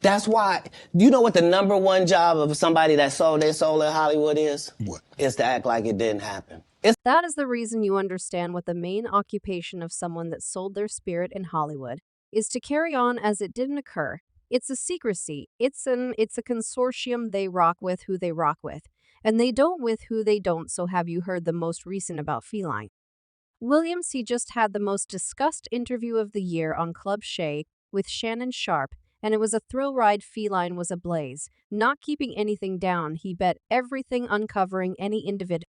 That's why, you know what the number one job of somebody that sold their soul in Hollywood is? What? Is to act like it didn't happen. That is the reason you understand what the main occupation of someone that sold their spirit in Hollywood is, to carry on as it didn't occur. It's a secrecy. It's a consortium. They rock with who they rock with, and they don't with who they don't. So have you heard the most recent about Feline Williams? He just had the most discussed interview of the year on Club Shay with Shannon Sharp, and it was a thrill ride. Feline was ablaze, not keeping anything down. He bet everything, uncovering any individual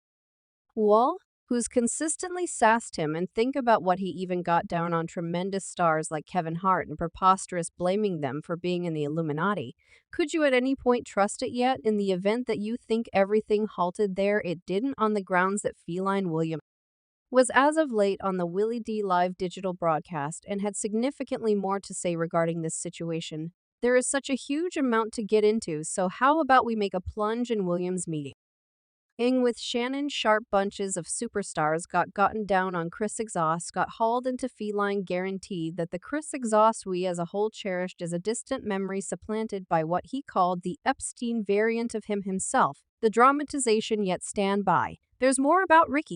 Wall, who's consistently sassed him, and think about what he even got down on tremendous stars like Kevin Hart and preposterous, blaming them for being in the Illuminati. Could you at any point trust it yet? In the event that you think everything halted there, it didn't, on the grounds that Feline Williams was as of late on the Willie D live digital broadcast and had significantly more to say regarding this situation. There is such a huge amount to get into, so how about we make a plunge in Williams' meeting with Shannon Sharp? Bunches of superstars got gotten down on Chris Exhaust, got hauled into Feline, guaranteed that the Chris Exhaust we as a whole cherished is a distant memory supplanted by what he called the Epstein variant of him himself, the dramatization. Yet stand by. There's more about Ricky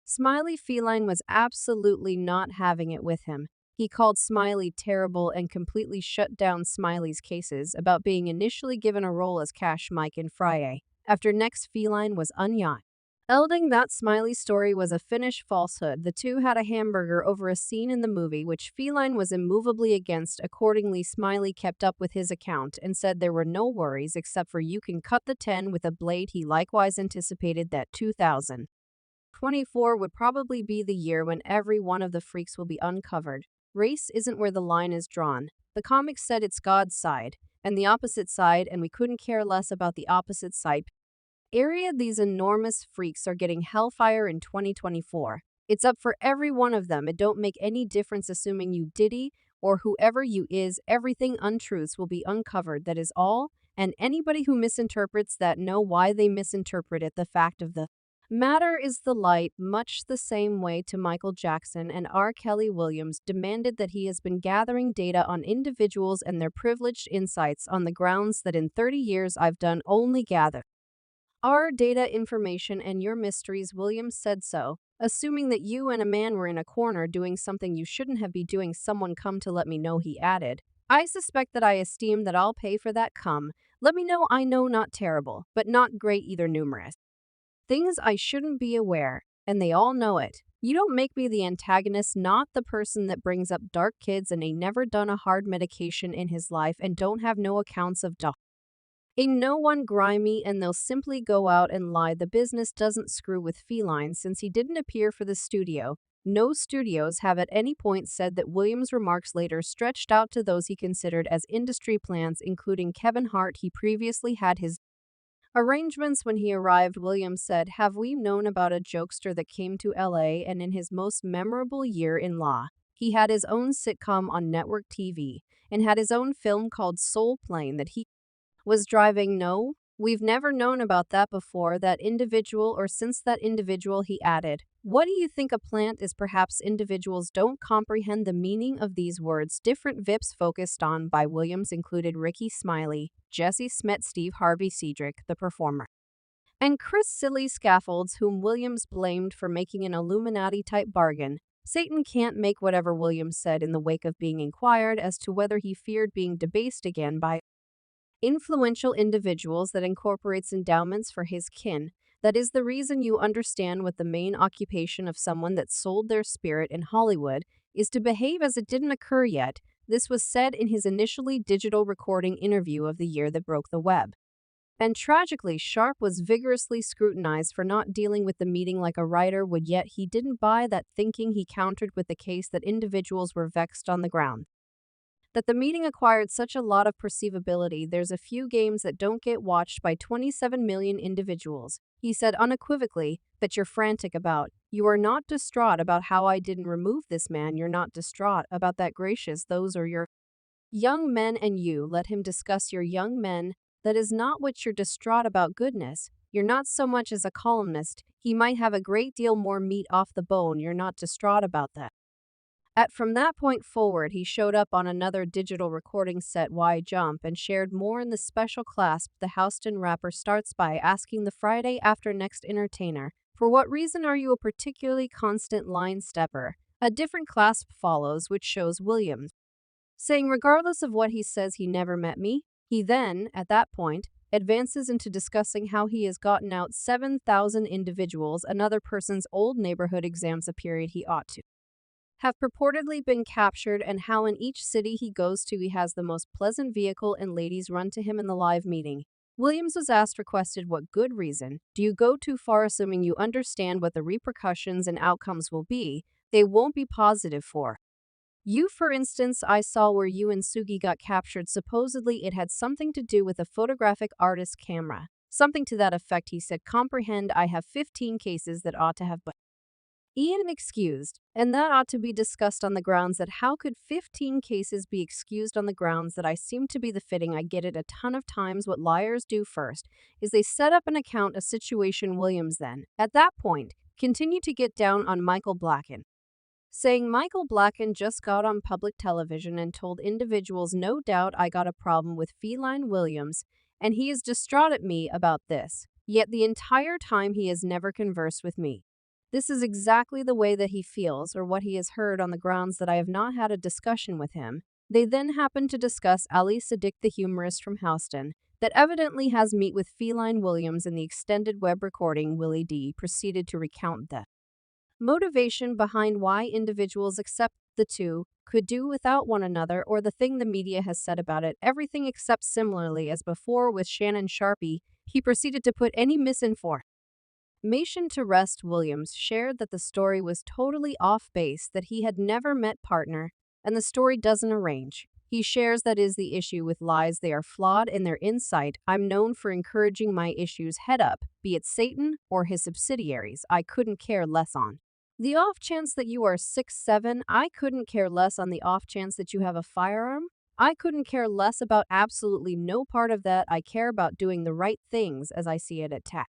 Smiley. Feline was absolutely not having it with him. He called Smiley terrible and completely shut down Smiley's cases about being initially given a role as Cash Mike in Friday, after next Feline was unyacht. Elding that Smiley story was a Finnish falsehood. The two had a hamburger over a scene in the movie, which Feline was immovably against. Accordingly, Smiley kept up with his account and said there were no worries except for you can cut the 10 with a blade. He likewise anticipated that 2024 would probably be the year when every one of the freaks will be uncovered. Race isn't where the line is drawn. The comics said it's God's side and the opposite side, and we couldn't care less about the opposite side area. These enormous freaks are getting hellfire in 2024. It's up for every one of them. It don't make any difference assuming you Diddy or whoever you is. Everything untruths will be uncovered. That is all. And anybody who misinterprets that know why they misinterpret it. The fact of the matter is the light, much the same way to Michael Jackson and R. Kelly Williams, demanded that he has been gathering data on individuals and their privileged insights on the grounds that in 30 years I've done only gather our data, information, and your mysteries. Williams said so, assuming that you and a man were in a corner doing something you shouldn't have been doing. Someone come to let me know, he added. I suspect that I esteem that I'll pay for that. Come, let me know. I know not terrible, but not great either. Numerous things I shouldn't be aware, and they all know it. You don't make me the antagonist, not the person that brings up dark kids and ain't never done a hard medication in his life and don't have no accounts of Ain't no one grimy, and they'll simply go out and lie. The business doesn't screw with Feline since he didn't appear for the studio. No studios have at any point said that. Williams' remarks later stretched out to those he considered as industry plans, including Kevin Hart. He previously had his arrangements when he arrived. Williams said, have we known about a jokester that came to LA and in his most memorable year in law, he had his own sitcom on network TV and had his own film called Soul Plane that he was driving? No, we've never known about that before. That individual or since that individual, he added. What do you think a plant is? Perhaps individuals don't comprehend the meaning of these words. Different VIPs focused on by Williams included Ricky Smiley, Jesse Smet, Steve Harvey, Cedric, the performer, and Chris Silly Scaffolds, whom Williams blamed for making an Illuminati-type bargain. Satan can't make whatever. Williams said in the wake of being inquired as to whether he feared being debased again by influential individuals that incorporates endowments for his kin. That is the reason you understand what the main occupation of someone that sold their spirit in Hollywood is, to behave as it didn't occur yet. This was said in his initially digital recording interview of the year that broke the web. And tragically, Sharp was vigorously scrutinized for not dealing with the meeting like a writer would, yet he didn't buy that, thinking he countered with the case that individuals were vexed on the ground that the meeting acquired such a lot of perceivability. There's a few games that don't get watched by 27 million individuals. He said unequivocally that you're frantic about. You are not distraught about how I didn't remove this man. You're not distraught about that. Gracious, those are your young men, and you let him discuss your young men. That is not what you're distraught about. Goodness, you're not so much as a columnist. He might have a great deal more meat off the bone. You're not distraught about that From that point forward, he showed up on another digital recording set, Y Jump, and shared more in the special clasp. The Houston rapper starts by asking the Friday after next entertainer, "For what reason are you a particularly constant line stepper?" A different clasp follows, which shows Williams saying, "Regardless of what he says, he never met me." He then, at that point, advances into discussing how he has gotten out 7,000 individuals, another person's old neighborhood exams, a period he ought to have purportedly been captured, and how in each city he goes to he has the most pleasant vehicle and ladies run to him in the live meeting. Williams was asked, requested, "What good reason? Do you go too far assuming you understand what the repercussions and outcomes will be? They won't be positive for you. For instance, I saw where you and Sugi got captured. Supposedly it had something to do with a photographic artist's camera. Something to that effect," he said. "Comprehend, I have 15 cases that ought to have Ian excused, and that ought to be discussed on the grounds that how could 15 cases be excused on the grounds that I seem to be the fitting. I get it a ton of times. What liars do first is they set up an account, a situation." Williams then, at that point, continued to get down on Michael Blacken, saying, "Michael Blacken just got on public television and told individuals, 'No doubt I got a problem with Feline Williams, and he is distraught at me about this. Yet the entire time he has never conversed with me. This is exactly the way that he feels, or what he has heard, on the grounds that I have not had a discussion with him." They then happen to discuss Ali Sadiq, the humorist from Houston, that evidently has meet with Feline Williams in the extended web recording. Willie D proceeded to recount the motivation behind why individuals accept the two could do without one another, or the thing the media has said about it, everything except. Similarly as before with Shannon Sharpie, he proceeded to put any misinformation to rest. Williams shared that the story was totally off base, that he had never met partner, and the story doesn't arrange. He shares that is the issue with lies, they are flawed in their insight. "I'm known for encouraging my issues head up, be it Satan or his subsidiaries. I couldn't care less on the off chance that you are 6'7". I couldn't care less on the off chance that you have a firearm. I couldn't care less about absolutely no part of that. I care about doing the right things as I see it at TAC."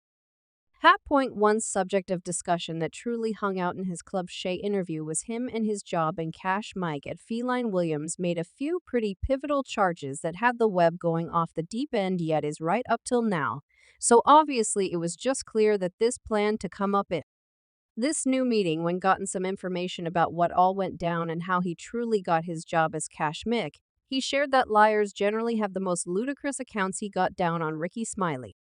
One subject of discussion that truly hung out in his Club Shay interview was him and his job in Cash Mike at Feline. Williams made a few pretty pivotal charges that had the web going off the deep end, yet is right up till now. So obviously it was just clear that this planned to come up in this new meeting. When gotten some information about what all went down and how he truly got his job as Cash Mick, he shared that liars generally have the most ludicrous accounts. He got down on Ricky Smiley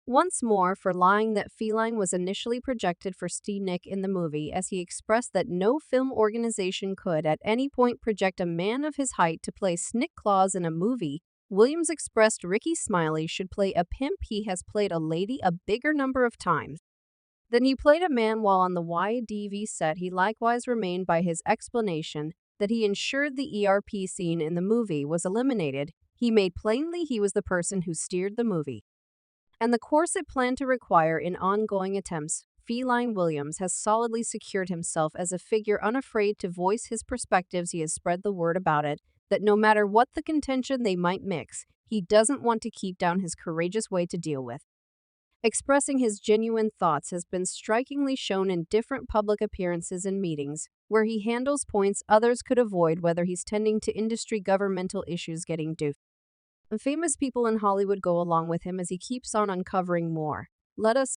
once more for lying that Feline was initially projected for Steve Nick in the movie, as he expressed that no film organization could at any point project a man of his height to play Snick Claus in a movie. Williams expressed Ricky Smiley should play a pimp. He has played a lady a bigger number of times than he played a man while on the YDV set. He likewise remained by his explanation that he ensured the ERP scene in the movie was eliminated. He made plainly he was the person who steered the movie and the course it planned to require in ongoing attempts. Feline Williams has solidly secured himself as a figure unafraid to voice his perspectives. He has spread the word about it, that no matter what the contention they might mix, he doesn't want to keep down his courageous way to deal with. Expressing his genuine thoughts has been strikingly shown in different public appearances and meetings, where he handles points others could avoid, whether he's tending to industry, governmental issues, getting due. Famous people in Hollywood go along with him as he keeps on uncovering more. Let us